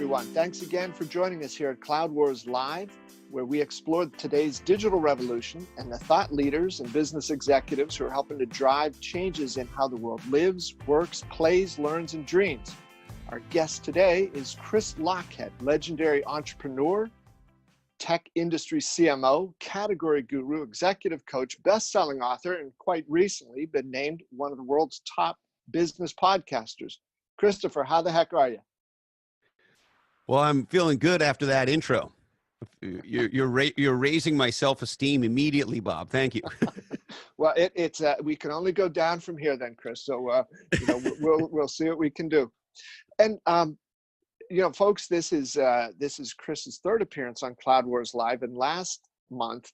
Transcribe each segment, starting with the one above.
everyone. Thanks again for joining us here at Cloud Wars Live, where we explore today's digital revolution and the thought leaders and business executives who are helping to drive changes in how the world lives, works, plays, learns, and dreams. Our guest today is Chris Lochhead, legendary entrepreneur, tech industry CMO, category guru, executive coach, best-selling author, and quite recently been named one of the world's top business podcasters. Christopher, how the heck are you? Well, I'm feeling good after that intro. You're raising my self-esteem immediately, Bob. Thank you. Well, it's we can only go down from here, then, Chris. So we'll see what we can do. And folks, this is Chris's third appearance on Cloud Wars Live. And last month,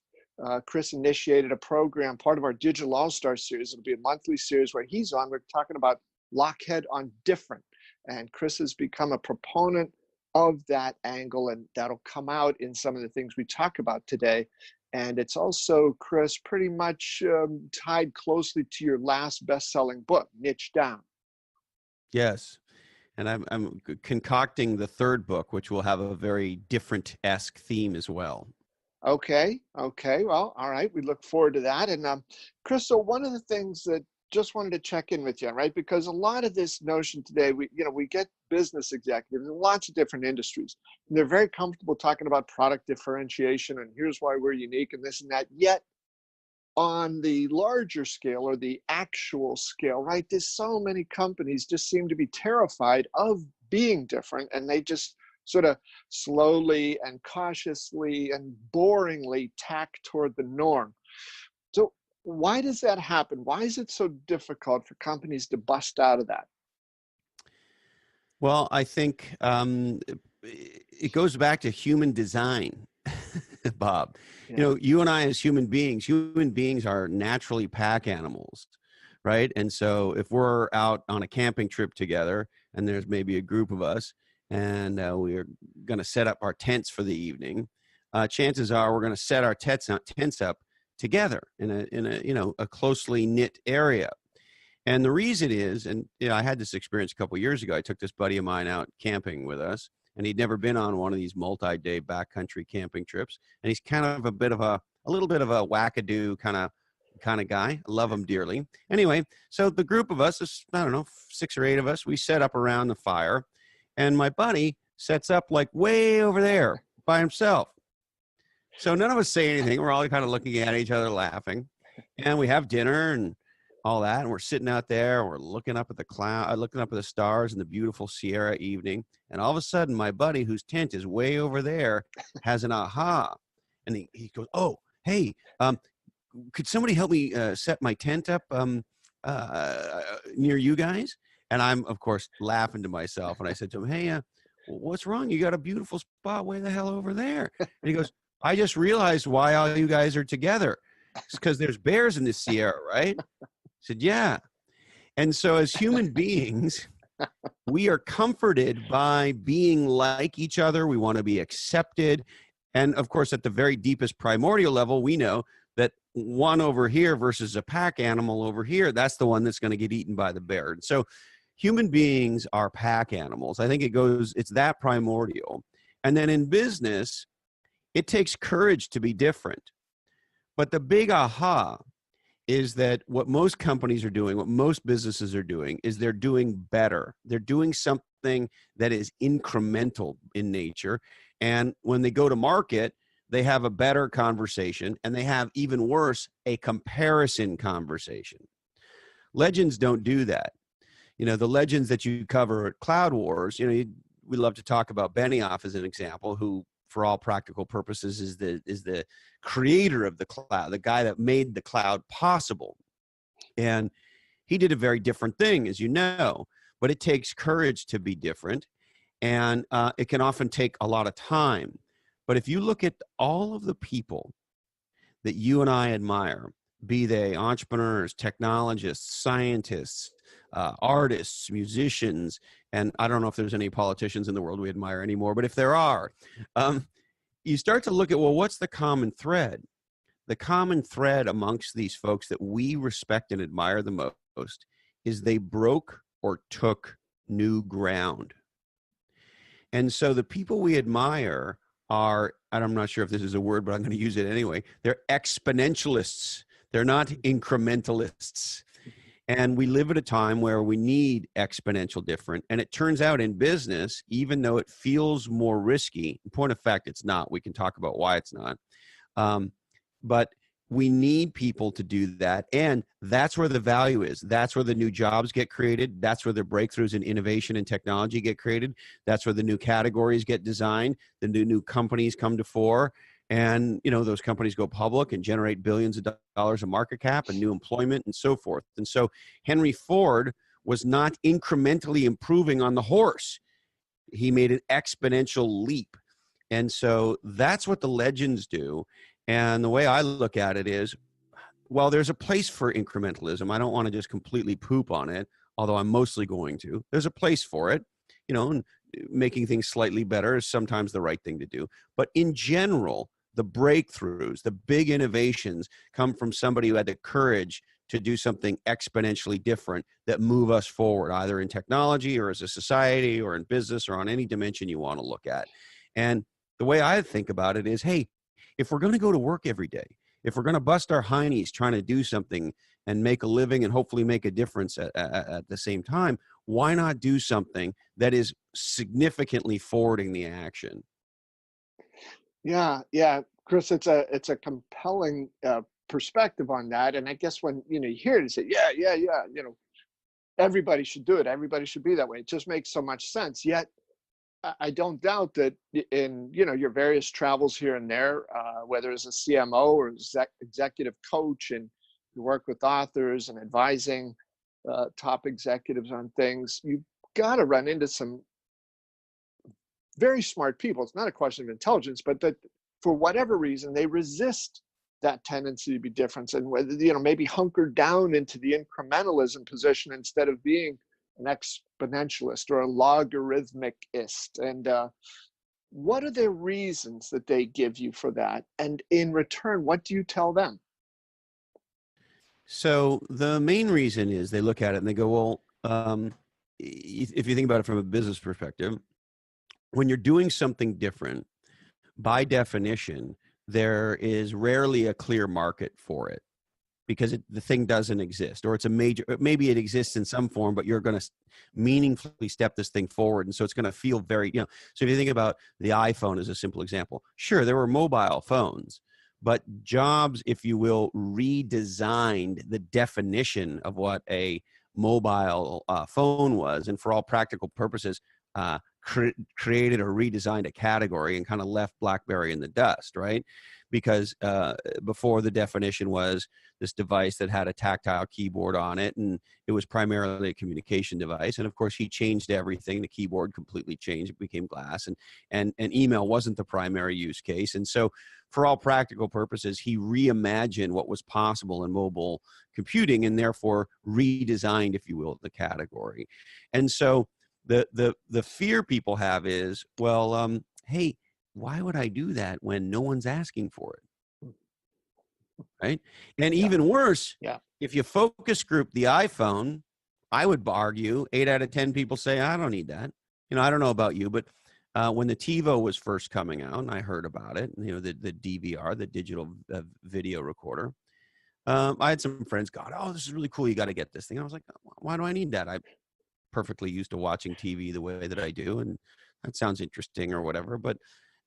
Chris initiated a program, part of our Digital All-Star series. It'll be a monthly series where he's on. We're talking about Lochhead on different, and Chris has become a proponent of that angle, and that'll come out in some of the things we talk about today. And it's also, Chris, pretty much tied closely to your last best-selling book, Niche Down. Yes, and I'm concocting the third book, which will have a very different-esque theme as well. Okay. Well, all right. We look forward to that. And Chris, so one of the things that just wanted to check in with you, right? Because a lot of this notion today, we get business executives in lots of different industries, and they're very comfortable talking about product differentiation and here's why we're unique and this and that. Yet on the larger scale or the actual scale, right, there's so many companies just seem to be terrified of being different, and they just sort of slowly and cautiously and boringly tack toward the norm. So why does that happen? Why is it so difficult for companies to bust out of that? Well, I think it goes back to human design, Bob. Yeah. You and I as human beings are naturally pack animals, right? And so if we're out on a camping trip together and there's maybe a group of us and we're going to set up our tents for the evening, chances are we're going to set our tents up together in a closely knit area. And the reason is, and I had this experience a couple of years ago. I took this buddy of mine out camping with us, and he'd never been on one of these multi-day backcountry camping trips. And he's kind of a little bit of a wackadoo kind of guy. I love him dearly. Anyway, so the group of us, I don't know, 6 or 8 of us, we set up around the fire, and my buddy sets up like way over there by himself. So none of us say anything. We're all kind of looking at each other, laughing, and we have dinner and all that. And we're sitting out there, and we're looking up at the stars and the beautiful Sierra evening. And all of a sudden, my buddy, whose tent is way over there, has an aha, and he goes, "Oh, hey, could somebody help me set my tent up near you guys?" And I'm, of course, laughing to myself. And I said to him, "Hey, what's wrong? You got a beautiful spot way the hell over there." And he goes, "I just realized why all you guys are together. It's because there's bears in the Sierra, right?" I said, "Yeah." And so as human beings, we are comforted by being like each other. We want to be accepted. And of course, at the very deepest primordial level, we know that one over here versus a pack animal over here, that's the one that's going to get eaten by the bear. And so human beings are pack animals. I think it's that primordial. And then in business, it takes courage to be different. But the big aha is that what most companies are doing, what most businesses are doing, is they're doing better. They're doing something that is incremental in nature. And when they go to market, they have a better conversation, and they have, even worse, a comparison conversation. Legends don't do that. The legends that you cover at Cloud Wars, we love to talk about Benioff as an example, who, for all practical purposes, is the creator of the cloud, the guy that made the cloud possible. And he did a very different thing, as you know, but it takes courage to be different, and it can often take a lot of time. But if you look at all of the people that you and I admire, be they entrepreneurs, technologists, scientists, artists, musicians, and I don't know if there's any politicians in the world we admire anymore, but if there are, you start to look at, well, what's the common thread? The common thread amongst these folks that we respect and admire the most is they broke or took new ground. And so the people we admire are, and I'm not sure if this is a word, but I'm going to use it anyway. They're exponentialists. They're not incrementalists. And we live at a time where we need exponential different. And it turns out in business, even though it feels more risky, in point of fact, it's not. We can talk about why it's not. But we need people to do that. And that's where the value is. That's where the new jobs get created. That's where the breakthroughs in innovation and technology get created. That's where the new categories get designed. The new companies come to fore. And, you know, those companies go public and generate billions of dollars of market cap and new employment and so forth. And so Henry Ford was not incrementally improving on the horse. He made an exponential leap. And so that's what the legends do. And the way I look at it is, well, there's a place for incrementalism. I don't want to just completely poop on it, although I'm mostly going to. There's a place for it, you know, and making things slightly better is sometimes the right thing to do. But in general, the breakthroughs, the big innovations come from somebody who had the courage to do something exponentially different that move us forward, either in technology or as a society or in business or on any dimension you want to look at. And the way I think about it is, hey, if we're going to go to work every day, if we're going to bust our heinies trying to do something and make a living and hopefully make a difference at the same time, why not do something that is significantly forwarding the action? Yeah, Chris, it's a compelling perspective on that. And I guess when you hear it, you say, yeah, everybody should do it. Everybody should be that way. It just makes so much sense. Yet I don't doubt that in your various travels here and there, whether as a CMO or executive coach, and you work with authors and advising top executives on things, you've got to run into some very smart people. It's not a question of intelligence, but that for whatever reason they resist that tendency to be different, and whether maybe hunker down into the incrementalism position instead of being an exponentialist or a logarithmicist. And what are the reasons that they give you for that? And in return, what do you tell them? So the main reason is they look at it and they go, well, if you think about it from a business perspective, when you're doing something different, by definition, there is rarely a clear market for it, because the thing doesn't exist, or it's a major, maybe it exists in some form, but you're going to meaningfully step this thing forward. And so it's going to feel very, so if you think about the iPhone as a simple example, sure, there were mobile phones, but Jobs, if you will, redesigned the definition of what a mobile phone was. And for all practical purposes, created or redesigned a category and kind of left BlackBerry in the dust, right? Because before, the definition was this device that had a tactile keyboard on it, and it was primarily a communication device. And of course, he changed everything. The keyboard completely changed; it became glass, and email wasn't the primary use case. And so, for all practical purposes, he reimagined what was possible in mobile computing, and therefore redesigned, if you will, the category. And so, the fear people have is, well, hey, why would I do that when no one's asking for it? Right? And even worse, if you focus group the iPhone, I would argue 8 out of 10 people say, I don't need that. I don't know about you, but when the TiVo was first coming out, and I heard about it, the DVR, the digital video recorder, I had some friends go, oh, this is really cool. You got to get this thing. I was like, why do I need that? I'm perfectly used to watching TV the way that I do, and that sounds interesting or whatever.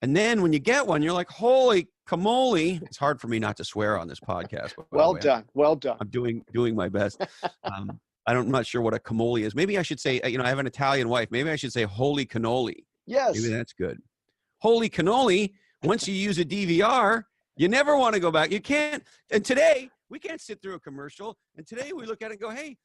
And then when you get one, you're like, holy camoli. It's hard for me not to swear on this podcast. Well done. I'm doing my best. I'm not sure what a camoli is. Maybe I should say, I have an Italian wife. Maybe I should say holy cannoli. Yes. Maybe that's good. Holy cannoli. Once you use a DVR, you never want to go back. You can't. And today, we can't sit through a commercial. And today we look at it and go, hey,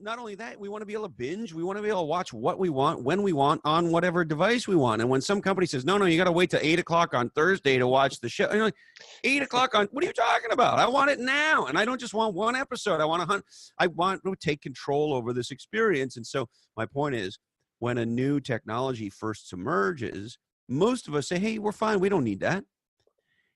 not only that, we want to be able to binge. We want to be able to watch what we want, when we want, on whatever device we want. And when some company says, no, you got to wait till 8 o'clock on Thursday to watch the show. And you're like, 8 o'clock on, what are you talking about? I want it now. And I don't just want one episode. I want to take control over this experience. And so my point is, when a new technology first emerges, most of us say, hey, we're fine. We don't need that.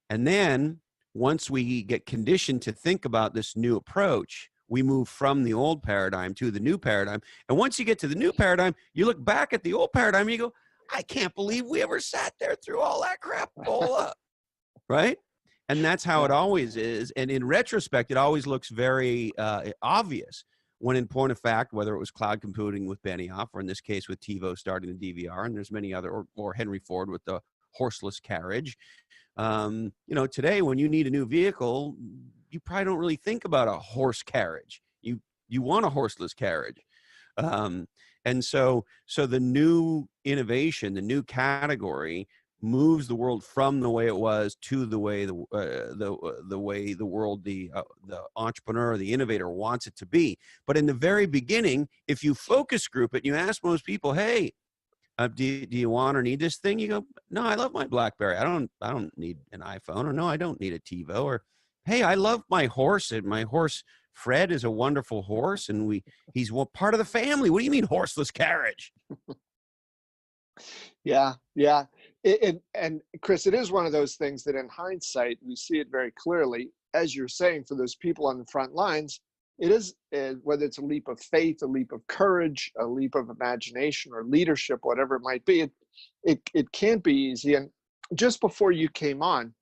And then once we get conditioned to think about this new approach, we move from the old paradigm to the new paradigm. And once you get to the new paradigm, you look back at the old paradigm and you go, I can't believe we ever sat there through all that crapola, right? And that's how it always is. And in retrospect, it always looks very obvious, when in point of fact, whether it was cloud computing with Benioff, or in this case with TiVo starting the DVR, and there's many other, or Henry Ford with the horseless carriage. Today, when you need a new vehicle, you probably don't really think about a horse carriage. You want a horseless carriage. And so the new innovation, the new category, moves the world from the way it was to the way the way the world, the entrepreneur, the innovator wants it to be. But in the very beginning, if you focus group it, and you ask most people, hey, do you want or need this thing? You go, no, I love my BlackBerry. I don't need an iPhone. Or no, I don't need a TiVo. Or, hey, I love my horse, and my horse Fred is a wonderful horse, and he's part of the family. What do you mean horseless carriage? Yeah. And Chris, it is one of those things that in hindsight, we see it very clearly. As you're saying, for those people on the front lines, it is, whether it's a leap of faith, a leap of courage, a leap of imagination, or leadership, whatever it might be, it can't be easy. And just before you came on,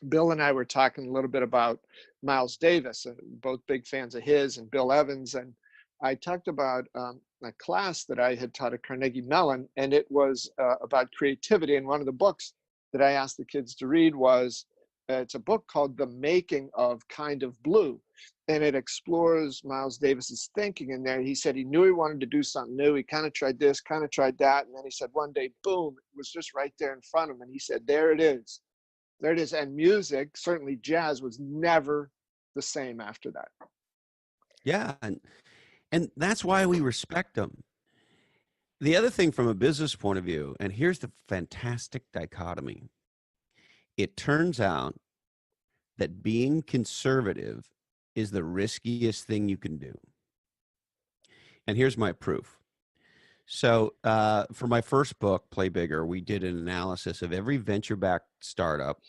Bill and I were talking a little bit about Miles Davis, both big fans of his, and Bill Evans. And I talked about a class that I had taught at Carnegie Mellon, and it was about creativity. And one of the books that I asked the kids to read was, it's a book called The Making of Kind of Blue. And it explores Miles Davis's thinking in there. He said he knew he wanted to do something new. He kind of tried this, kind of tried that. And then he said one day, boom, it was just right there in front of him. And he said, there it is. There it is. And music, certainly jazz, was never the same after that. Yeah. And that's why we respect them. The other thing from a business point of view, and here's the fantastic dichotomy. It turns out that being conservative is the riskiest thing you can do. And here's my proof. So for my first book, Play Bigger, we did an analysis of every venture-backed startup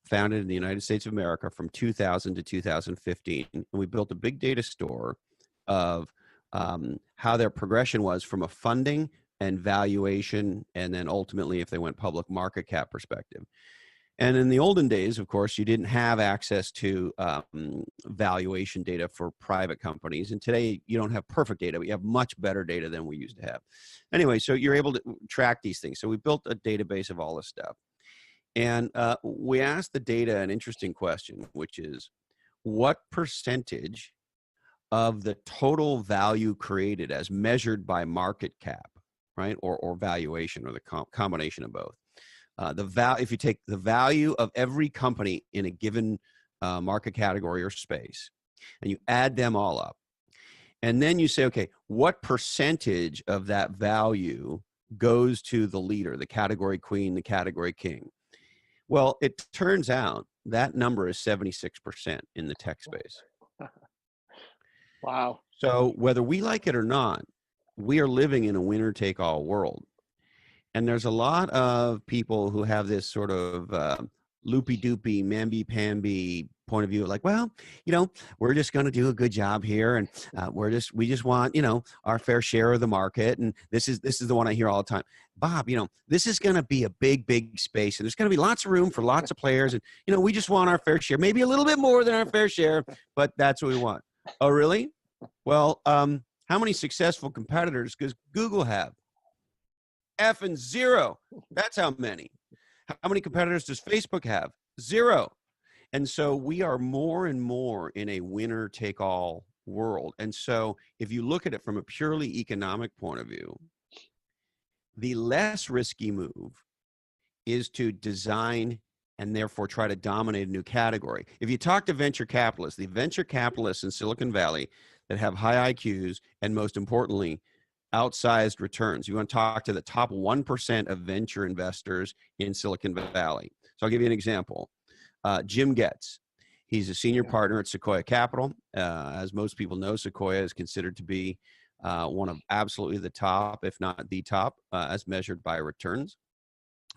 founded in the United States of America from 2000 to 2015. And we built a big data store of how their progression was from a funding and valuation, and then ultimately, if they went public, market cap perspective. And in the olden days, of course, you didn't have access to valuation data for private companies. And today, you don't have perfect data, but you have much better data than we used to have. Anyway, so you're able to track these things. So we built a database of all this stuff. And we asked the data an interesting question, which is, what percentage of the total value created as measured by market cap, right, or valuation, or the combination of both? If you take the value of every company in a given market category or space, and you add them all up, and then you say, okay, what percentage of that value goes to the leader, the category queen, the category king? Well, it turns out that number is 76% in the tech space. Wow. So whether we like it or not, we are living in a winner-take-all world. And there's a lot of people who have this sort of loopy-doopy, mamby-pamby point of view, like, well, we're just going to do a good job here, and we just want, our fair share of the market, and this is the one I hear all the time. Bob, this is going to be a big space, and there's going to be lots of room for lots of players, and we just want our fair share, maybe a little bit more than our fair share, but that's what we want. Oh, really? Well, how many successful competitors does Google have? Effing zero. That's how many. How many competitors does Facebook have? Zero. And so we are more and more in a winner-take-all world. And so if you look at it from a purely economic point of view, the less risky move is to design and therefore try to dominate a new category. If you talk to venture capitalists, the venture capitalists in Silicon Valley that have high IQs and, most importantly, outsized returns. You want to talk to the top 1% of venture investors in Silicon Valley. So I'll give you an example. Jim Getz, he's a senior partner at Sequoia Capital. As most people know, Sequoia is considered to be one of absolutely the top, if not the top, as measured by returns,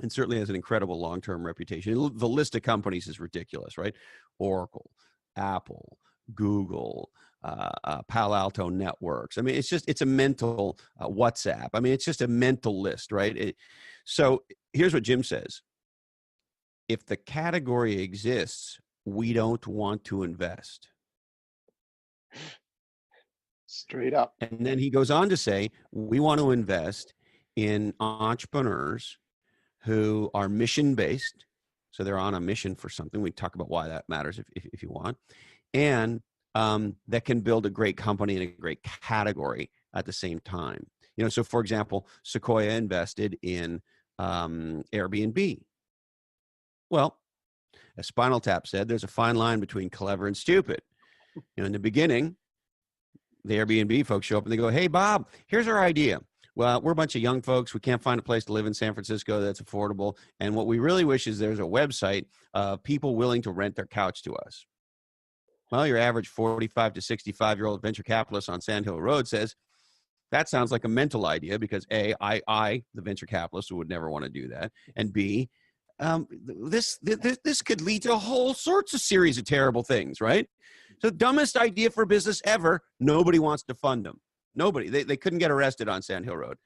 and certainly has an incredible long-term reputation. The list of companies is ridiculous, right? Oracle, Apple, Google, Palo Alto Networks. I mean, it's a mental WhatsApp. I mean, it's just a mental list, right? So here's what Jim says. If the category exists, we don't want to invest. Straight up. And then he goes on to say, we want to invest in entrepreneurs who are mission-based. So they're on a mission for something. We talk about why that matters if you want. And that can build a great company in a great category at the same time. You know, so for example, Sequoia invested in Airbnb. Well, as Spinal Tap said, there's a fine line between clever and stupid. You know, in the beginning, the Airbnb folks show up and they go, hey, Bob, here's our idea. Well, we're a bunch of young folks. We can't find a place to live in San Francisco that's affordable. And what we really wish is there's a website of people willing to rent their couch to us. Well, your average 45 to 65-year-old venture capitalist on Sand Hill Road says, that sounds like a mental idea because A, I, the venture capitalist, would never want to do that. And B, this could lead to a whole sorts of series of terrible things, right? So dumbest idea for business ever, nobody wants to fund them. Nobody. They couldn't get arrested on Sand Hill Road.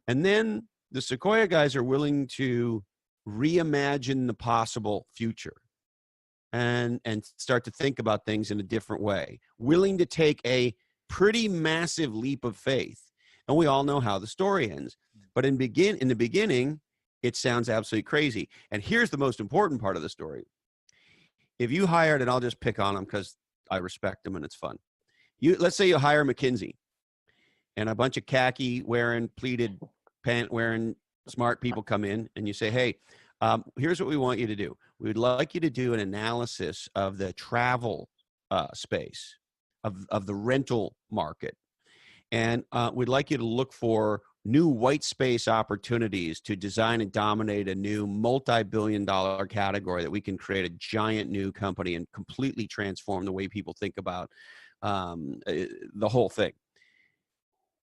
And then the Sequoia guys are willing to reimagine the possible future and start to think about things in a different way, willing to take a pretty massive leap of faith. And we all know how the story ends. But in the beginning, it sounds absolutely crazy. And here's the most important part of the story. If you hired, and I'll just pick on them because I respect them and it's fun. Let's say you hire McKinsey and a bunch of khaki wearing, pleated pant wearing smart people come in and you say, hey, here's what we want you to do. We would like you to do an analysis of the travel space, of the rental market. And we'd like you to look for new white space opportunities to design and dominate a new multi-billion-dollar category that we can create a giant new company and completely transform the way people think about the whole thing.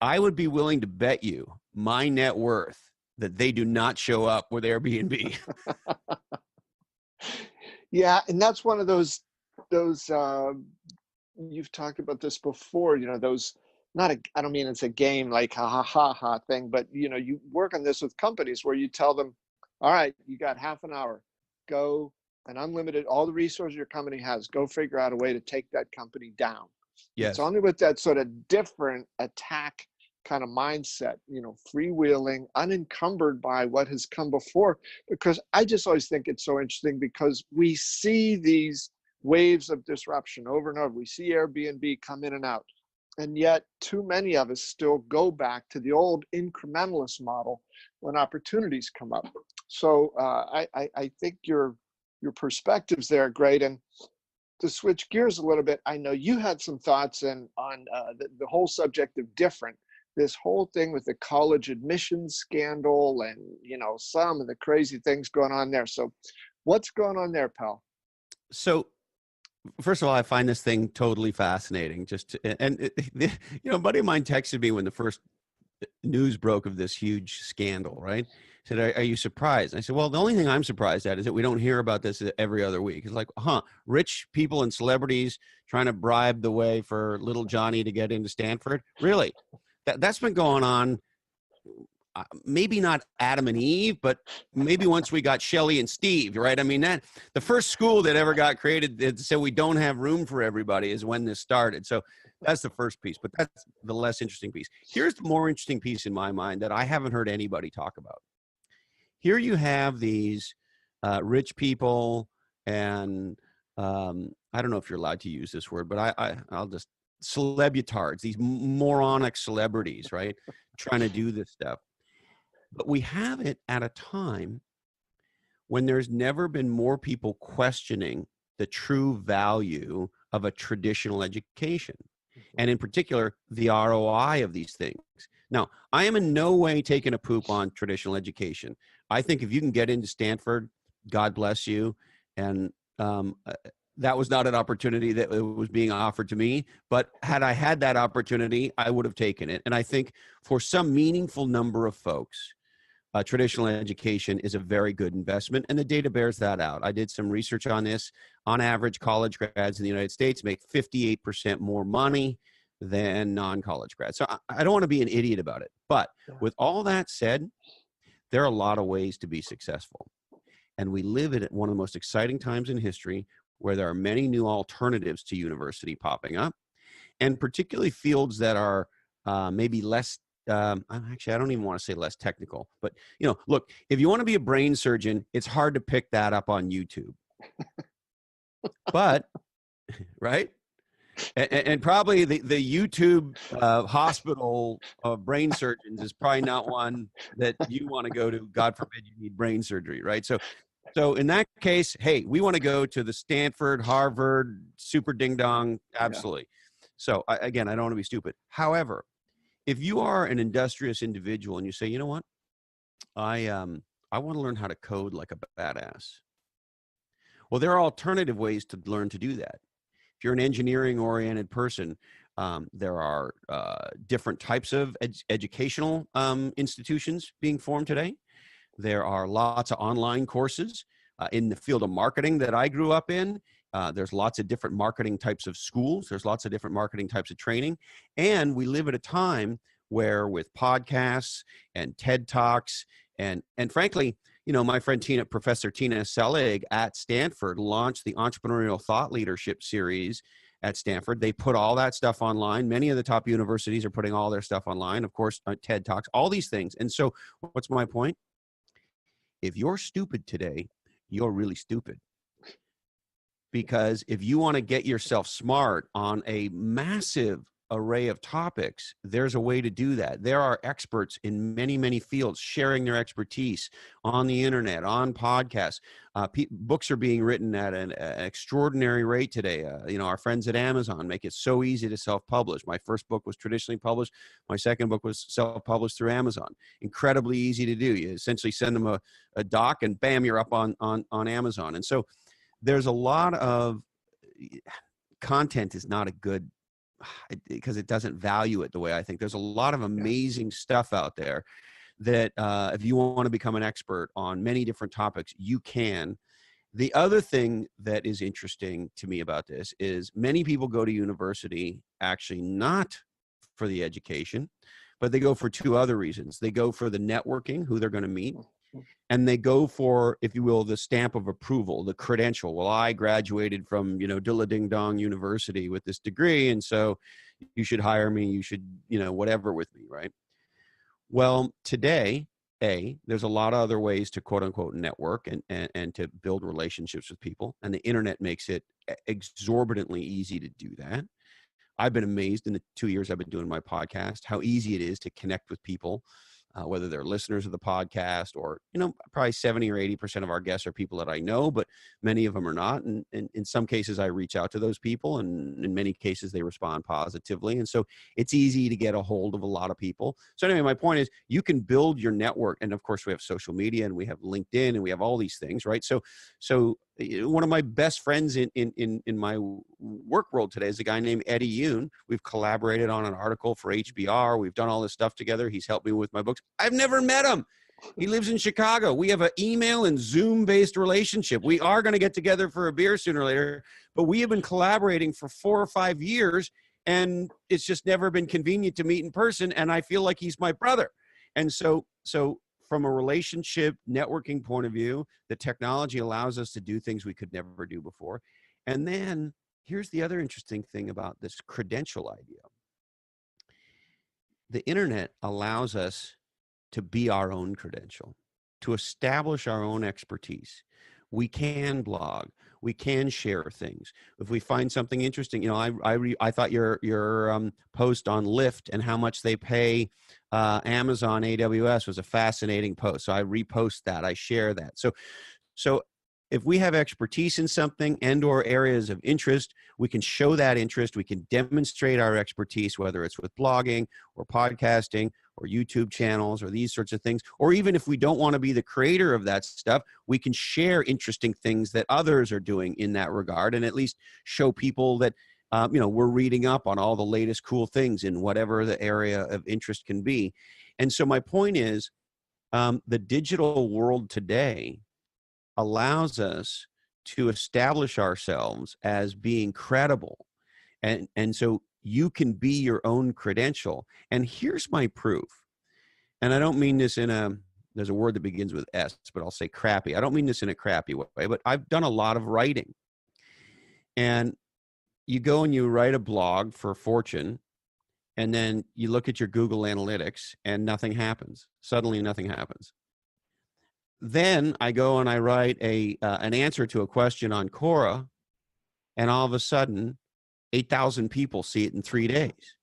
I would be willing to bet you my net worth that they do not show up with Airbnb. Yeah, and that's one of those you've talked about this before, you know, those I don't mean it's a game like ha thing, but you know, you work on this with companies where you tell them, all right, you got half an hour, go and unlimited, all the resources your company has, go figure out a way to take that company down. Yes. It's only with that sort of different attack kind of mindset, you know, freewheeling, unencumbered by what has come before, because I just always think it's so interesting because we see these waves of disruption over and over. We see Airbnb come in and out. And yet too many of us still go back to the old incrementalist model when opportunities come up. So I think your perspectives there are great. And to switch gears a little bit, I know you had some thoughts on the whole subject of different, this whole thing with the college admissions scandal and, you know, some of the crazy things going on there. So what's going on there, pal? So first of all, I find this thing totally fascinating. You know, a buddy of mine texted me when the first news broke of this huge scandal, right? He said, are you surprised? I said, well, the only thing I'm surprised at is that we don't hear about this every other week. It's like, rich people and celebrities trying to bribe the way for little Johnny to get into Stanford? Really? That's been going on. Maybe not Adam and Eve, but maybe once we got Shelley and Steve, right? I mean, that the first school that ever got created that said we don't have room for everybody is when this started. So that's the first piece, but that's the less interesting piece. Here's the more interesting piece in my mind that I haven't heard anybody talk about. Here you have these rich people and I don't know if you're allowed to use this word, but I'll just celebutards, these moronic celebrities, right? Trying to do this stuff. But we have it at a time when there's never been more people questioning the true value of a traditional education, and in particular, the ROI of these things. Now, I am in no way taking a poop on traditional education. I think if you can get into Stanford, God bless you. And that was not an opportunity that was being offered to me. But had I had that opportunity, I would have taken it. And I think for some meaningful number of folks, traditional education is a very good investment, and the data bears that out. I did some research on this. On average, college grads in the United States make 58% more money than non-college grads. So I don't want to be an idiot about it. But with all that said, there are a lot of ways to be successful. And we live at one of the most exciting times in history where there are many new alternatives to university popping up, and particularly fields that are maybe less actually, I don't even want to say less technical, but look, if you want to be a brain surgeon, it's hard to pick that up on YouTube. But right? And probably the YouTube hospital of brain surgeons is probably not one that you want to go to. God forbid you need brain surgery, right? So in that case, hey, we want to go to the Stanford, Harvard, super ding dong, absolutely. Yeah. So again, I don't want to be stupid. However, if you are an industrious individual and you say, you know what, I want to learn how to code like a badass. Well, there are alternative ways to learn to do that. If you're an engineering-oriented person, there are different types of educational institutions being formed today. There are lots of online courses in the field of marketing that I grew up in. There's lots of different marketing types of schools. There's lots of different marketing types of training. And we live at a time where with podcasts and TED Talks and frankly, my friend Professor Tina Selig at Stanford launched the Entrepreneurial Thought Leadership Series at Stanford. They put all that stuff online. Many of the top universities are putting all their stuff online. Of course, TED Talks, all these things. And so what's my point? If you're stupid today, you're really stupid. Because if you want to get yourself smart on a massive array of topics, there's a way to do that. There are experts in many, many fields sharing their expertise on the internet, on podcasts. Books are being written at an extraordinary rate today. Our friends at Amazon make it so easy to self-publish. My first book was traditionally published. My second book was self-published through Amazon. Incredibly easy to do. You essentially send them a doc and bam, you're up on Amazon. And so there's a lot of content is not a good, because it doesn't value it the way I think. There's a lot of amazing stuff out there that if you want to become an expert on many different topics, you can. The other thing that is interesting to me about this is many people go to university actually not for the education, but they go for two other reasons. They go for the networking, who they're going to meet, and they go for, if you will, the stamp of approval, the credential. Well, I graduated from, Dilla Ding Dong University with this degree, and so you should hire me, you should, whatever with me, right? Well, today, there's a lot of other ways to quote unquote network and to build relationships with people, and the internet makes it exorbitantly easy to do that. I've been amazed in the 2 years I've been doing my podcast, how easy it is to connect with people. Whether they're listeners of the podcast or, probably 70 or 80% of our guests are people that I know, but many of them are not. And in some cases, I reach out to those people, and in many cases, they respond positively. And so it's easy to get a hold of a lot of people. So anyway, my point is you can build your network. And of course, we have social media and we have LinkedIn and we have all these things, right? So one of my best friends in my work world today is a guy named Eddie Yoon. We've collaborated on an article for HBR. We've done all this stuff together. He's helped me with my books. I've never met him. He lives in Chicago. We have an email and Zoom-based relationship. We are going to get together for a beer sooner or later, but we have been collaborating for 4 or 5 years, and it's just never been convenient to meet in person, and I feel like he's my brother. And so from a relationship networking point of view, the technology allows us to do things we could never do before. And then here's the other interesting thing about this credential idea. The internet allows us to be our own credential, to establish our own expertise. We can blog. We can share things. If we find something interesting, I thought your post on Lyft and how much they pay Amazon AWS was a fascinating post. So I repost that. I share that. So if we have expertise in something and or areas of interest, we can show that interest. We can demonstrate our expertise, whether it's with blogging or podcasting or YouTube channels or these sorts of things. Or even if we don't want to be the creator of that stuff, we can share interesting things that others are doing in that regard and at least show people that, we're reading up on all the latest cool things in whatever the area of interest can be. And so my point is, The digital world today allows us to establish ourselves as being credible. And so you can be your own credential. And here's my proof. And I don't mean this there's a word that begins with S, but I'll say crappy. I don't mean this in a crappy way, but I've done a lot of writing. And you go and you write a blog for Fortune, and then you look at your Google Analytics and nothing happens. Suddenly nothing happens. Then I go and I write an answer to a question on Quora, and all of a sudden 8,000 people see it in 3 days.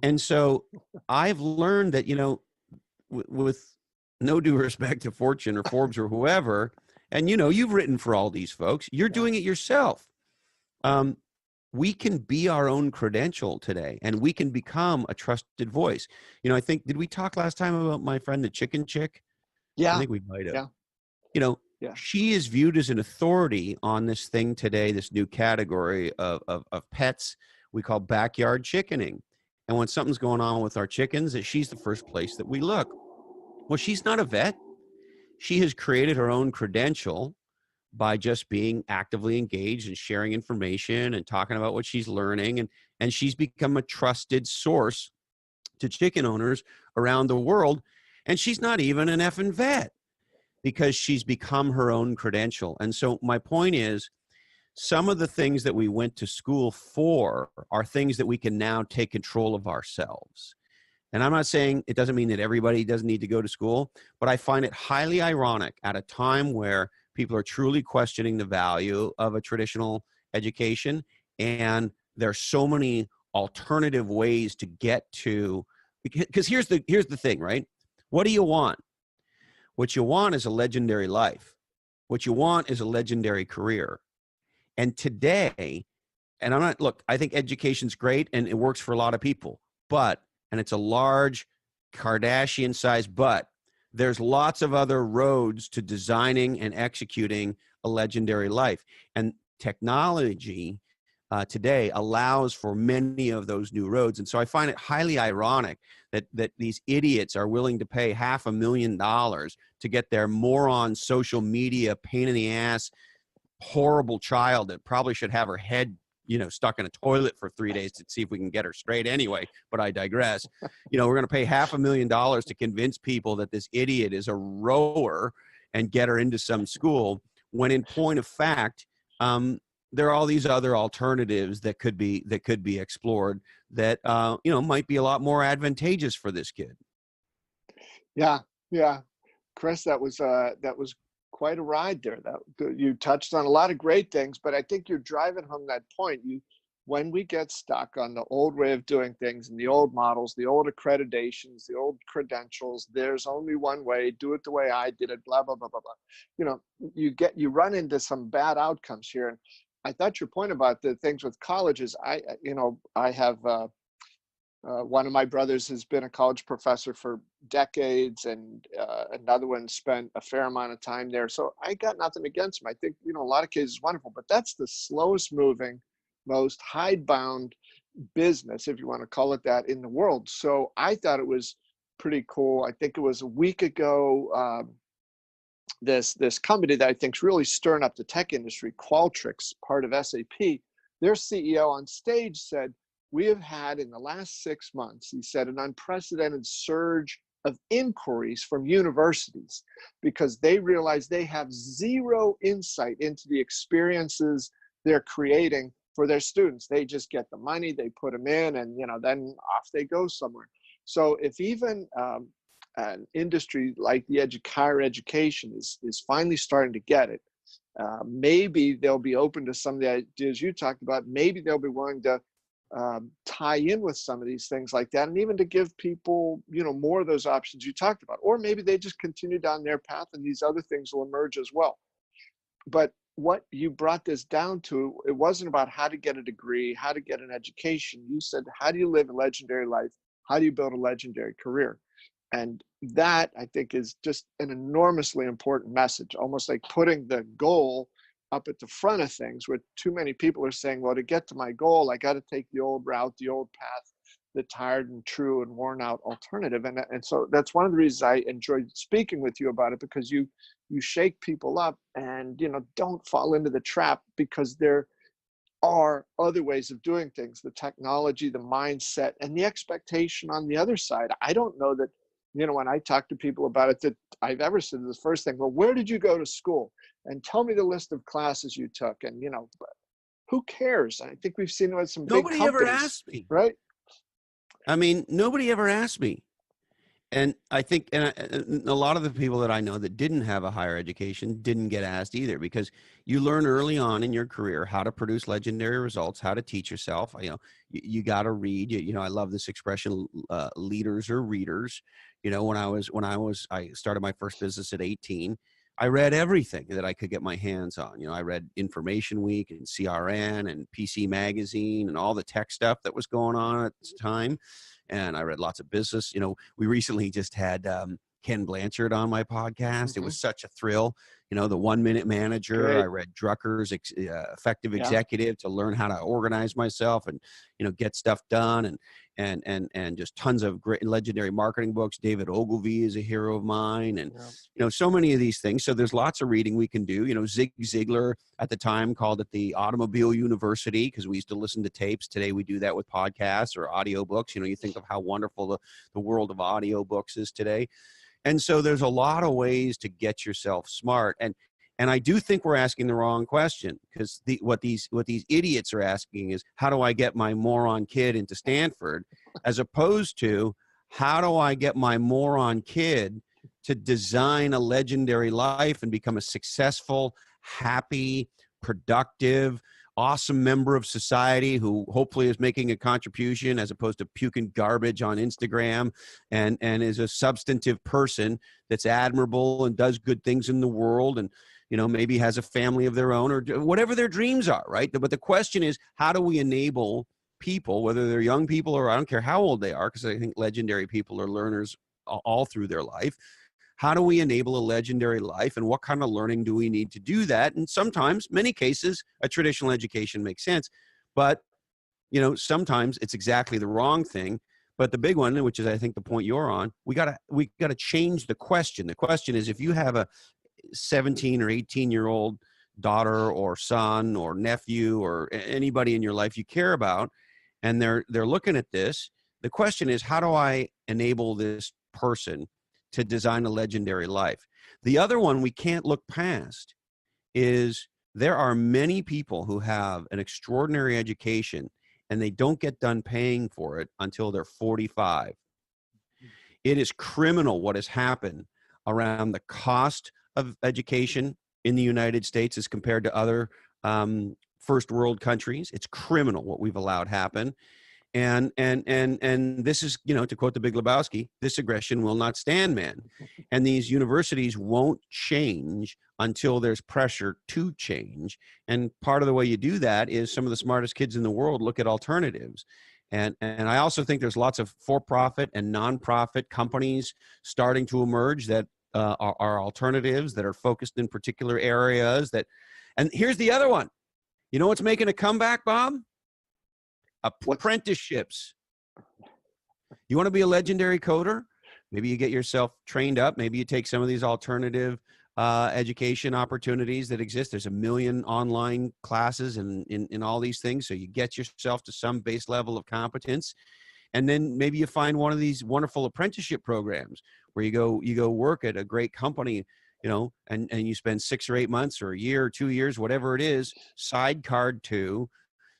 And so I've learned that, with no due respect to Fortune or Forbes or whoever, and you've written for all these folks, you're doing it yourself. We can be our own credential today, and we can become a trusted voice. I think, did we talk last time about my friend, the chicken chick? Yeah. I think we might have. Yeah. She is viewed as an authority on this thing today, this new category of pets we call backyard chickening. And when something's going on with our chickens, she's the first place that we look. Well, she's not a vet. She has created her own credential by just being actively engaged and sharing information and talking about what she's learning. And she's become a trusted source to chicken owners around the world. And she's not even an effing vet, because she's become her own credential. And so my point is, some of the things that we went to school for are things that we can now take control of ourselves. And I'm not saying it doesn't mean that everybody doesn't need to go to school, but I find it highly ironic at a time where people are truly questioning the value of a traditional education. And there are so many alternative ways to get to, because here's the thing, right? What do you want? What you want is a legendary life. What you want is a legendary career. And today, and I think education's great and it works for a lot of people, and it's a large Kardashian-sized but, there's lots of other roads to designing and executing a legendary life. And technology today allows for many of those new roads. And so I find it highly ironic that these idiots are willing to pay $500,000 to get their moron social media pain in the ass horrible child that probably should have her head stuck in a toilet for 3 days to see if we can get her straight anyway, but I digress. We're going to pay $500,000 to convince people that this idiot is a rower and get her into some school, when in point of fact, there are all these other alternatives that could be explored that might be a lot more advantageous for this kid. Yeah, Chris, that was quite a ride there. That you touched on a lot of great things, but I think you're driving home that point. When we get stuck on the old way of doing things and the old models, the old accreditations, the old credentials, there's only one way, do it the way I did it, blah, blah, blah, blah, blah. You run into some bad outcomes here. And I thought your point about the things with colleges, I have one of my brothers has been a college professor for decades, and another one spent a fair amount of time there. So I got nothing against him. I think, a lot of cases wonderful, but that's the slowest moving, most hidebound business, if you want to call it that, in the world. So I thought it was pretty cool. I think it was a week ago, this company that I think is really stirring up the tech industry, Qualtrics, part of SAP, their CEO on stage said, "We have had in the last 6 months," he said, "an unprecedented surge of inquiries from universities because they realize they have zero insight into the experiences they're creating for their students. They just get the money, they put them in, and then off they go somewhere." So if even an industry like the higher education is finally starting to get it, maybe they'll be open to some of the ideas you talked about. Maybe they'll be willing to tie in with some of these things like that, and even to give people more of those options you talked about. Or maybe they just continue down their path and these other things will emerge as well. But what you brought this down to, it wasn't about how to get a degree, how to get an education. You said, how do you live a legendary life? How do you build a legendary career? And that, I think, is just an enormously important message, almost like putting the goal up at the front of things, where too many people are saying, well, to get to my goal, I got to take the old route, the old path the tired and true and worn out alternative. And so that's one of the reasons I enjoyed speaking with you about it, because you shake people up and, don't fall into the trap, because there are other ways of doing things, the technology, the mindset, and the expectation on the other side. I don't know that, when I talk to people about it, that I've ever said the first thing, well, where did you go to school? And tell me the list of classes you took. And, who cares? I think we've seen it with some big Nobody ever companies, asked me. right? I mean, nobody ever asked me. And I think, and a lot of the people that I know that didn't have a higher education didn't get asked either, because you learn early on in your career how to produce legendary results, how to teach yourself. You got to read. I love this expression, leaders are readers. I started my first business at 18. I read everything that I could get my hands on. I read Information Week and CRN and PC Magazine and all the tech stuff that was going on at the time. And I read lots of business. We recently just had Ken Blanchard on my podcast. It was such a thrill. The 1 Minute Manager. Great. I read Drucker's Effective Yeah. Executive to learn how to organize myself and, get stuff done. And just tons of great legendary marketing books. David Ogilvy is a hero of mine. And, so many of these things. So there's lots of reading we can do. Zig Ziglar at the time called it the Automobile University, because we used to listen to tapes. Today we do that with podcasts or audiobooks. You think of how wonderful the world of audiobooks is today. And so there's a lot of ways to get yourself smart. And I do think we're asking the wrong question, because what these idiots are asking is, how do I get my moron kid into Stanford, as opposed to, how do I get my moron kid to design a legendary life and become a successful, happy, productive, awesome member of society who hopefully is making a contribution, as opposed to puking garbage on Instagram, and is a substantive person that's admirable and does good things in the world, and maybe has a family of their own, or whatever their dreams are, right? But the question is, how do we enable people, whether they're young people or I don't care how old they are, because I think legendary people are learners all through their life. How do we enable a legendary life, and what kind of learning do we need to do that? And sometimes, many cases, a traditional education makes sense, but sometimes it's exactly the wrong thing. But the big one, which is I think the point you're on, we gotta change the question. The question is, if you have a 17 or 18-year-old daughter or son or nephew or anybody in your life you care about, and they're looking at this, the question is, how do I enable this person to design a legendary life? The other one we can't look past is, there are many people who have an extraordinary education and they don't get done paying for it until they're 45. It is criminal what has happened around the cost of education in the United States as compared to other first world countries. It's criminal what we've allowed happen. And this is, to quote the Big Lebowski, this aggression will not stand, man. And these universities won't change until there's pressure to change. And part of the way you do that is some of the smartest kids in the world look at alternatives. And I also think there's lots of for-profit and nonprofit companies starting to emerge that are alternatives, that are focused in particular areas. And here's the other one. You know what's making a comeback, Bob? Apprenticeships. You want to be a legendary coder? Maybe you get yourself trained up. Maybe you take some of these alternative education opportunities that exist. There's a million online classes in all these things. So you get yourself to some base level of competence. And then maybe you find one of these wonderful apprenticeship programs where you go work at a great company, and you spend 6 or 8 months or a year or 2 years, whatever it is, sidecard to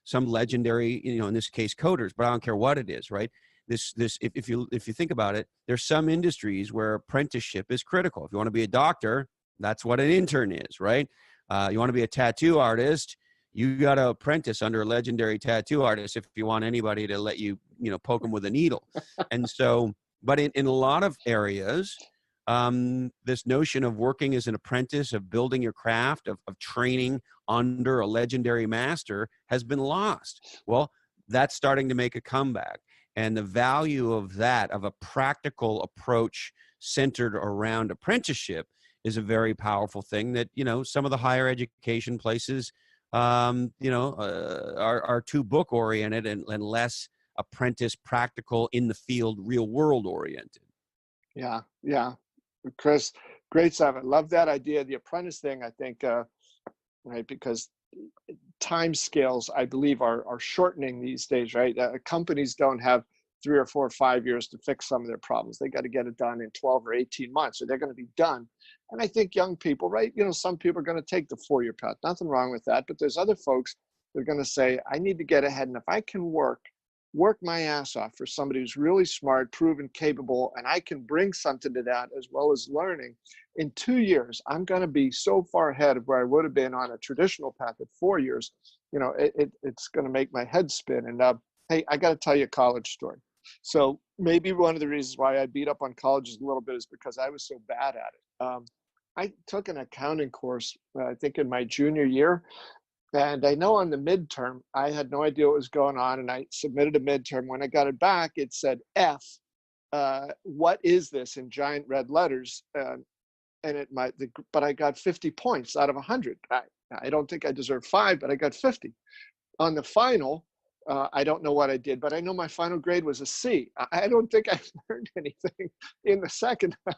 some legendary, in this case, coders, but I don't care what it is, right? If you think about it, there's some industries where apprenticeship is critical. If you want to be a doctor, that's what an intern is, right? You want to be a tattoo artist, you got to apprentice under a legendary tattoo artist if you want anybody to let you, poke them with a needle. And so, but in a lot of areas, this notion of working as an apprentice, of building your craft, of training under a legendary master has been lost. Well, that's starting to make a comeback. And the value of that, of a practical approach centered around apprenticeship, is a very powerful thing that, some of the higher education places, are too book oriented and less apprentice, practical, in the field, real world oriented. Yeah, yeah. Chris, great stuff. I love that idea. The apprentice thing, I think, right, because time scales, I believe, are shortening these days, right? Companies don't have 3 or 4 or 5 years to fix some of their problems. They got to get it done in 12 or 18 months, or they're going to be done. And I think young people, right? Some people are going to take the 4-year path. Nothing wrong with that. But there's other folks that are going to say, I need to get ahead. And if I can work my ass off for somebody who's really smart, proven, capable, and I can bring something to that as well as learning, in 2 years, I'm going to be so far ahead of where I would have been on a traditional path at 4 years. It's going to make my head spin. And hey, I got to tell you a college story. So maybe one of the reasons why I beat up on colleges a little bit is because I was so bad at it. I took an accounting course, I think in my junior year. And I know on the midterm, I had no idea what was going on. And I submitted a midterm. When I got it back, it said F. What is this in giant red letters? But I got 50 points out of 100. I don't think I deserved 5, but I got 50. On the final, I don't know what I did, but I know my final grade was a C. I don't think I learned anything in the second half.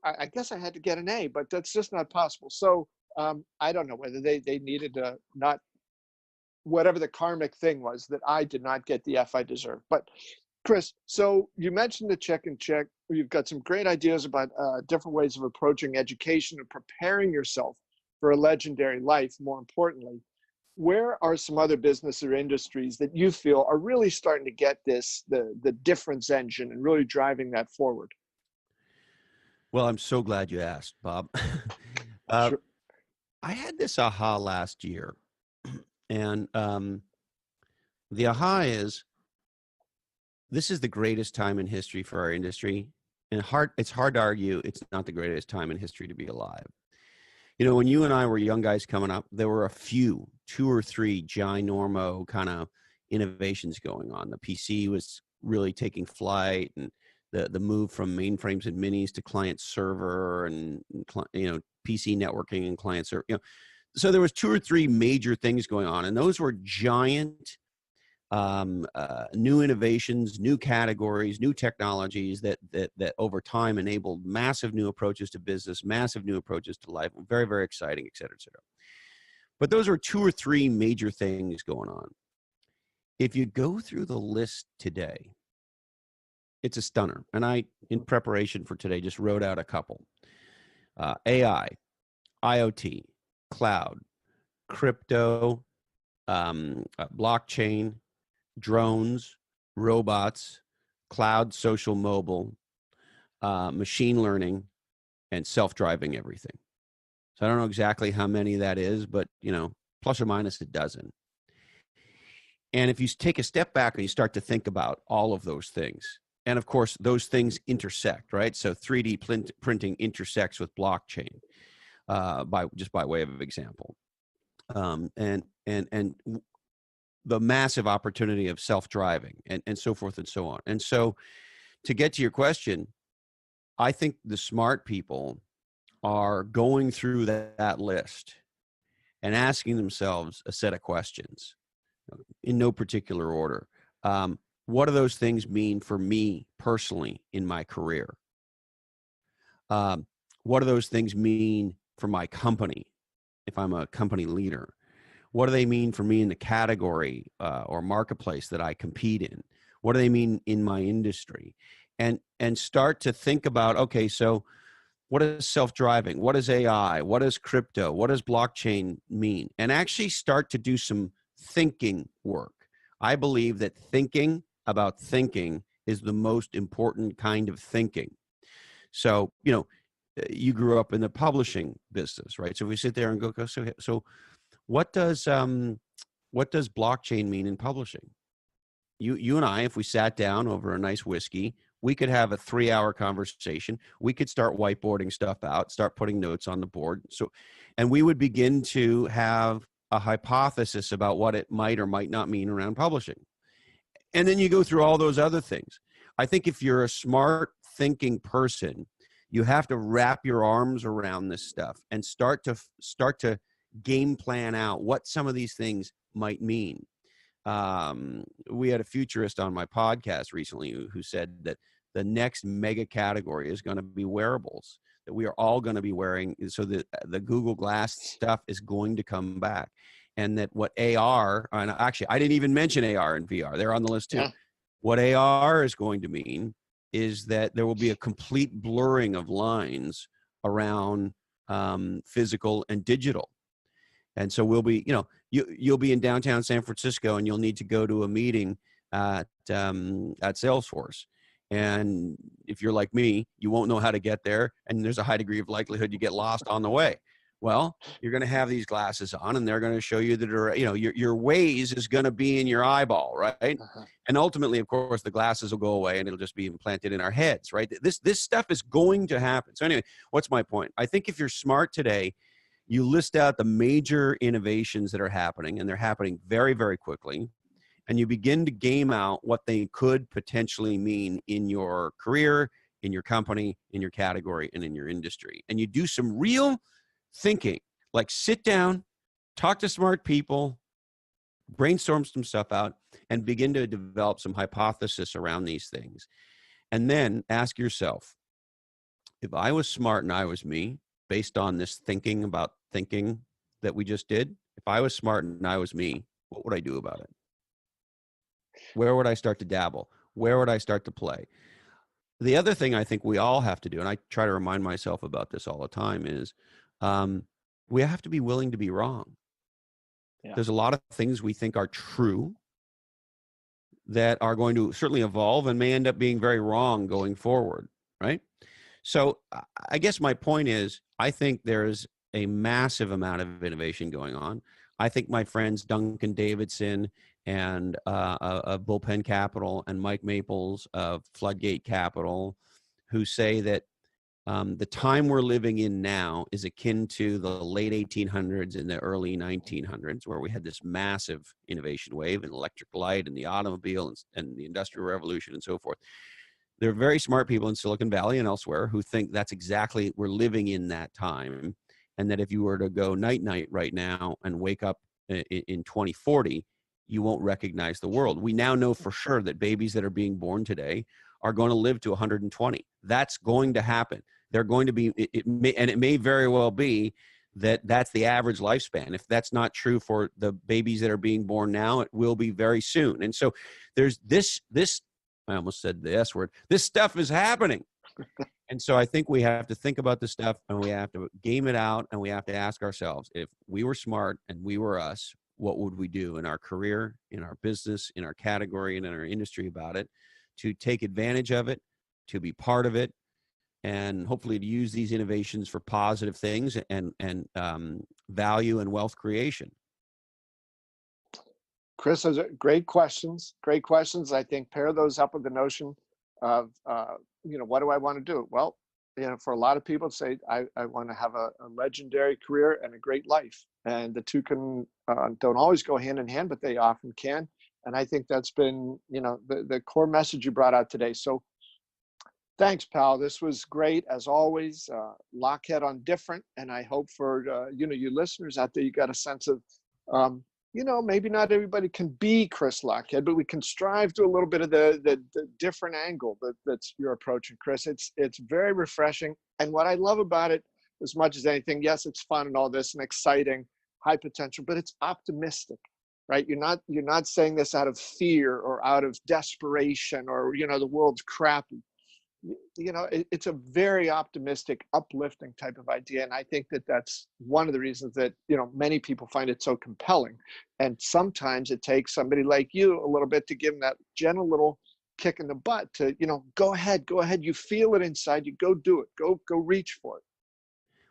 I guess I had to get an A, but that's just not possible. So I don't know whether they needed to not, whatever the karmic thing was, that I did not get the F I deserved. But Chris, so you mentioned the check and check. You've got some great ideas about different ways of approaching education and preparing yourself for a legendary life, more importantly. Where are some other business or industries that you feel are really starting to get the difference engine and really driving that forward? Well, I'm so glad you asked, Bob. Sure. I had this aha last year, and the aha is, this is the greatest time in history for our industry, and it's hard to argue it's not the greatest time in history to be alive. When you and I were young guys coming up, there were a few, 2 or 3 ginormo kind of innovations going on. The PC was really taking flight, and the move from mainframes and minis to client server, and PC networking and client server. So there was 2 or 3 major things going on, and those were giant new innovations, new categories, new technologies that over time enabled massive new approaches to business, massive new approaches to life. Very, very exciting, et cetera, et cetera. But those are 2 or 3 major things going on. If you go through the list today, it's a stunner. And I, in preparation for today, just wrote out a couple. AI, IoT, cloud, crypto, blockchain, drones, robots, cloud, social, mobile, machine learning, and self-driving everything. So I don't know exactly how many that is, but plus or minus a dozen. And if you take a step back and you start to think about all of those things, and of course those things intersect, right? So 3D printing intersects with blockchain, by way of example, and the massive opportunity of self-driving, and so forth and so on. And so, to get to your question, I think the smart people are going through that list and asking themselves a set of questions in no particular order. What do those things mean for me personally in my career? What do those things mean for my company if I'm a company leader? What do they mean for me in the category or marketplace that I compete in? What do they mean in my industry? And start to think about, okay, so what is self-driving? What is AI? What is crypto? What does blockchain mean? And actually start to do some thinking work. I believe that thinking about thinking is the most important kind of thinking. So, you grew up in the publishing business, right? So if we sit there and go, so what does blockchain mean in publishing? You and I, if we sat down over a nice whiskey, we could have a 3-hour conversation. We could start whiteboarding stuff out, start putting notes on the board. And we would begin to have a hypothesis about what it might or might not mean around publishing. And then you go through all those other things. I think if you're a smart thinking person, you have to wrap your arms around this stuff and start to game plan out what some of these things might mean. we had a futurist on my podcast recently who said that the next mega category is going to be wearables, that we are all going to be wearing. So the Google Glass stuff is going to come back. And that what AR, and actually, I didn't even mention AR and VR. They're on the list too. Yeah. What AR is going to mean is that there will be a complete blurring of lines around physical and digital. And so we'll be, you'll be in downtown San Francisco and you'll need to go to a meeting at Salesforce. And if you're like me, you won't know how to get there. And there's a high degree of likelihood you get lost on the way. Well, you're going to have these glasses on and they're going to show you the your Waze is going to be in your eyeball, right? Uh-huh. And ultimately, of course, the glasses will go away and it'll just be implanted in our heads, right? This stuff is going to happen. So anyway, what's my point? I think if you're smart today, you list out the major innovations that are happening, and they're happening very, very quickly. And you begin to game out what they could potentially mean in your career, in your company, in your category, and in your industry. And you do some real thinking, like sit down, talk to smart people, brainstorm some stuff out, and begin to develop some hypothesis around these things. And then ask yourself, if I was smart and I was me, based on this thinking about thinking that we just did, if I was smart and I was me, what would I do about it? Where would I start to dabble? Where would I start to play? The other thing I think we all have to do, and I try to remind myself about this all the time, is we have to be willing to be wrong. Yeah. There's a lot of things we think are true that are going to certainly evolve and may end up being very wrong going forward, right? So I guess my point is, I think there's a massive amount of innovation going on. I think my friends Duncan Davidson and of Bullpen Capital and Mike Maples of Floodgate Capital, who say that the time we're living in now is akin to the late 1800s and the early 1900s, where we had this massive innovation wave in electric light and the automobile and the Industrial Revolution and so forth. There are very smart people in Silicon Valley and elsewhere who think that's exactly, we're living in that time. And that if you were to go night-night right now and wake up in 2040, you won't recognize the world. We now know for sure that babies that are being born today are going to live to 120. That's going to happen. They're going to be, it may very well be that that's the average lifespan. If that's not true for the babies that are being born now, it will be very soon. And so there's this, I almost said the S word, this stuff is happening. And so I think we have to think about this stuff and we have to game it out and we have to ask ourselves, if we were smart and we were us, what would we do in our career, in our business, in our category, and in our industry about it, to take advantage of it, to be part of it, and hopefully to use these innovations for positive things and value and wealth creation. Chris, those are great questions. Great questions. I think pair those up with the notion of, what do I want to do? Well, for a lot of people say, I want to have a legendary career and a great life. And the two can don't always go hand in hand, but they often can. And I think that's been, the core message you brought out today. So thanks, pal. This was great as always. Lochhead on different. And I hope for, you listeners out there, you got a sense of, maybe not everybody can be Chris Lochhead, but we can strive to a little bit of the different angle that's your approach. And Chris, it's very refreshing. And what I love about it, as much as anything, yes, it's fun and all this and exciting, high potential, but it's optimistic, right? You're not saying this out of fear or out of desperation or, the world's crappy. It's a very optimistic, uplifting type of idea. And I think that's one of the reasons that, many people find it so compelling. And sometimes it takes somebody like you a little bit to give them that gentle little kick in the butt to, go ahead. You feel it inside you, go do it, go reach for it.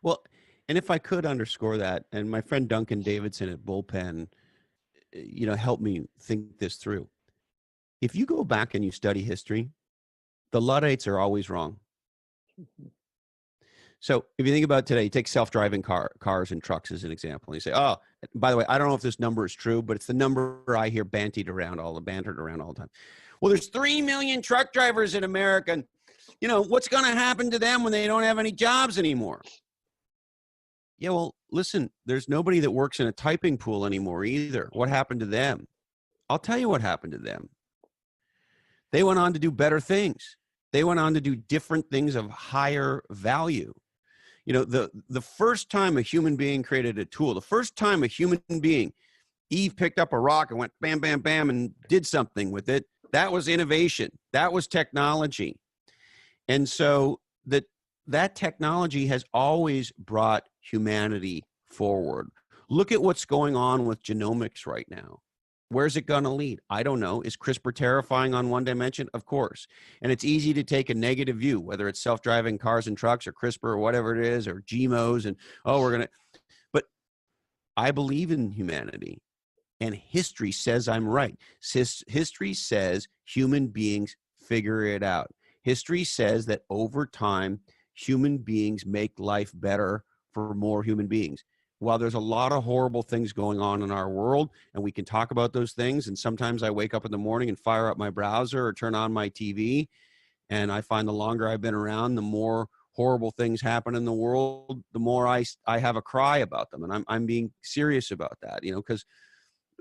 Well, and if I could underscore that, and my friend Duncan Davidson at Bullpen, helped me think this through. If you go back and you study history, the Luddites are always wrong. So if you think about today, take self-driving cars and trucks as an example. And you say, oh, by the way, I don't know if this number is true, but it's the number I hear bantered around all the time. Well, there's 3 million truck drivers in America. And, what's going to happen to them when they don't have any jobs anymore? Yeah, well, listen, there's nobody that works in a typing pool anymore either. What happened to them? I'll tell you what happened to them. They went on to do better things. They went on to do different things of higher value. You know, the first time a human being created a tool, the first time a human being, Eve picked up a rock and went bam, bam, bam, and did something with it, that was innovation. That was technology. And so that technology has always brought humanity forward. Look at what's going on with genomics right now. Where's it going to lead? I don't know. Is CRISPR terrifying on one dimension? Of course. And it's easy to take a negative view, whether it's self-driving cars and trucks or CRISPR or whatever it is, or GMOs, and, but I believe in humanity. And history says I'm right. History says human beings figure it out. History says that over time, human beings make life better for more human beings. While there's a lot of horrible things going on in our world, and we can talk about those things, and sometimes I wake up in the morning and fire up my browser or turn on my TV, and I find the longer I've been around, the more horrible things happen in the world, the more I have a cry about them. And I'm being serious about that, you know, because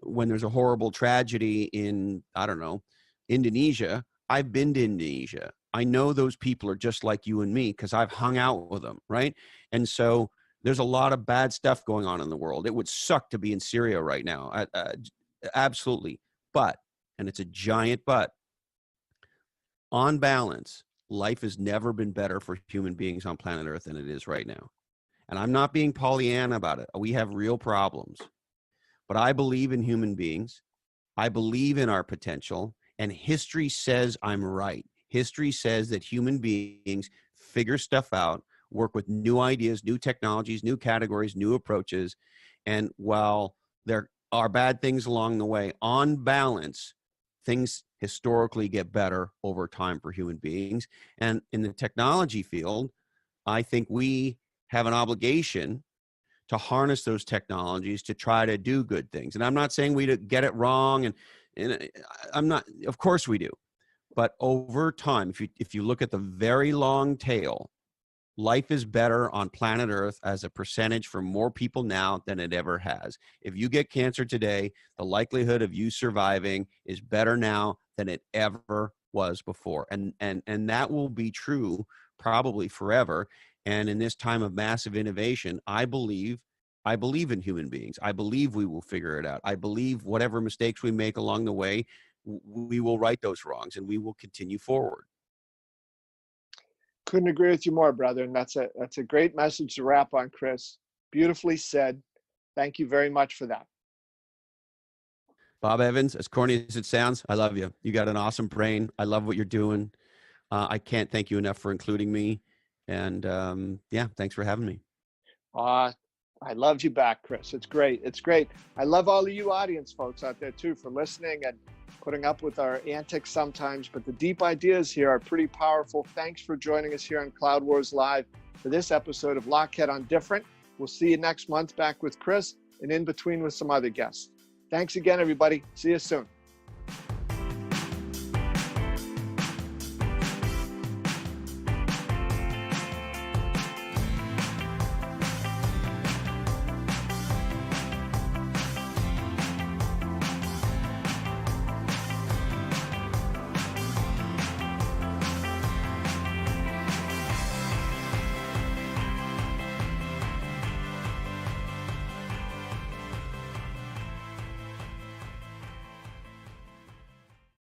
when there's a horrible tragedy in, I don't know, Indonesia, I've been to Indonesia. I know those people are just like you and me because I've hung out with them, right? And so there's a lot of bad stuff going on in the world. It would suck to be in Syria right now. Absolutely. But, and it's a giant but, on balance, life has never been better for human beings on planet Earth than it is right now. And I'm not being Pollyanna about it. We have real problems. But I believe in human beings. I believe in our potential. And history says I'm right. History says that human beings figure stuff out, work with new ideas, new technologies, new categories, new approaches. And while there are bad things along the way, on balance, things historically get better over time for human beings. And in the technology field, I think we have an obligation to harness those technologies to try to do good things. And I'm not saying we get it wrong, and I'm not, of course we do. But over time, if you look at the very long tail, life is better on planet Earth as a percentage for more people now than it ever has. If you get cancer today, the likelihood of you surviving is better now than it ever was before. And that will be true probably forever. And in this time of massive innovation, I believe in human beings. I believe we will figure it out. I believe whatever mistakes we make along the way, we will right those wrongs and we will continue forward. Couldn't agree with you more, brother. And that's a great message to wrap on, Chris. Beautifully said. Thank you very much for that. Bob Evans, as corny as it sounds, I love you. You got an awesome brain. I love what you're doing. I can't thank you enough for including me. And yeah, thanks for having me. I love you back, Chris. It's great. It's great. I love all of you audience folks out there too for listening and putting up with our antics sometimes, but the deep ideas here are pretty powerful. Thanks for joining us here on Cloud Wars Live for this episode of Lochhead on Different. We'll see you next month back with Chris and in between with some other guests. Thanks again, everybody. See you soon.